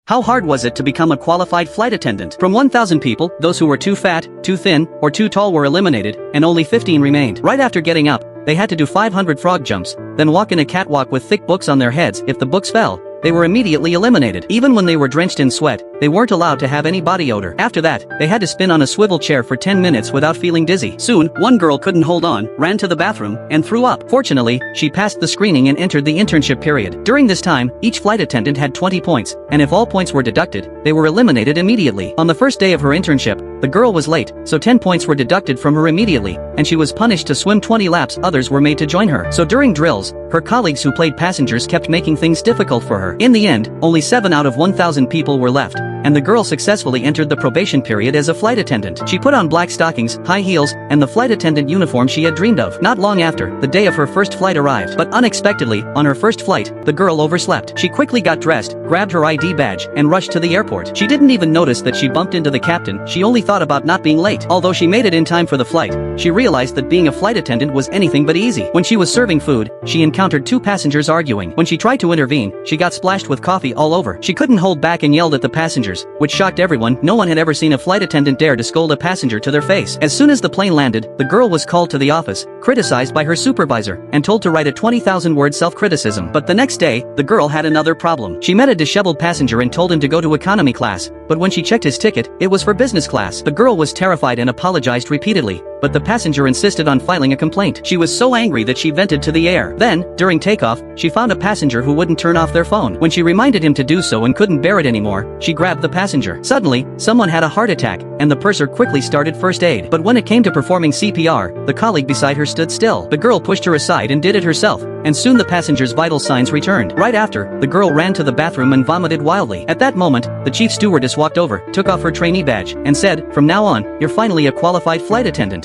How hard was it to become a qualified flight attendant? From 1,000 people, those who were too fat, too thin, or too tall were eliminated, and only 15 remained. Right after getting up, they had to do 500 frog jumps, then walk in a catwalk with thick books on their heads. If the books fell, they were immediately eliminated. Even when they were drenched in sweat, they weren't allowed to have any body odor. After that, they had to spin on a swivel chair for 10 minutes without feeling dizzy. Soon, one girl couldn't hold on, ran to the bathroom, and threw up. Fortunately, she passed the screening and entered the internship period. During this time, each flight attendant had 20 points, and if all points were deducted, they were eliminated immediately. On the first day of her internship, the girl was late, so 10 points were deducted from her immediately, and she was punished to swim 20 laps. Others were made to join her. So during drills, her colleagues who played passengers kept making things difficult for her. In the end, only 7 out of 1,000 people were left, and the girl successfully entered the probation period as a flight attendant. She put on black stockings, high heels, and the flight attendant uniform she had dreamed of. Not long after, the day of her first flight arrived. But unexpectedly, on her first flight, the girl overslept. She quickly got dressed, grabbed her ID badge, and rushed to the airport. She didn't even notice that she bumped into the captain. She only thought about not being late. Although she made it in time for the flight, she realized that being a flight attendant was anything but easy. When she was serving food, she encountered 2 passengers arguing. When she tried to intervene, she got splashed with coffee all over. She couldn't hold back and yelled at the passengers, which shocked everyone. No one had ever seen a flight attendant dare to scold a passenger to their face. As soon as the plane landed, the girl was called to the office, criticized by her supervisor, and told to write a 20,000-word self-criticism. But the next day, the girl had another problem. She met a disheveled passenger and told him to go to economy class, but when she checked his ticket, it was for business class. The girl was terrified and apologized repeatedly, but the passenger insisted on filing a complaint. She was so angry that she vented to the air. Then, during takeoff, she found a passenger who wouldn't turn off their phone. When she reminded him to do so and couldn't bear it anymore, she grabbed the passenger. Suddenly, someone had a heart attack, and the purser quickly started first aid. But when it came to performing CPR, the colleague beside her stood still. The girl pushed her aside and did it herself, and soon the passenger's vital signs returned. Right after, the girl ran to the bathroom and vomited wildly. At that moment, the chief stewardess walked over, took off her trainee badge, and said, "From now on, you're finally a qualified flight attendant."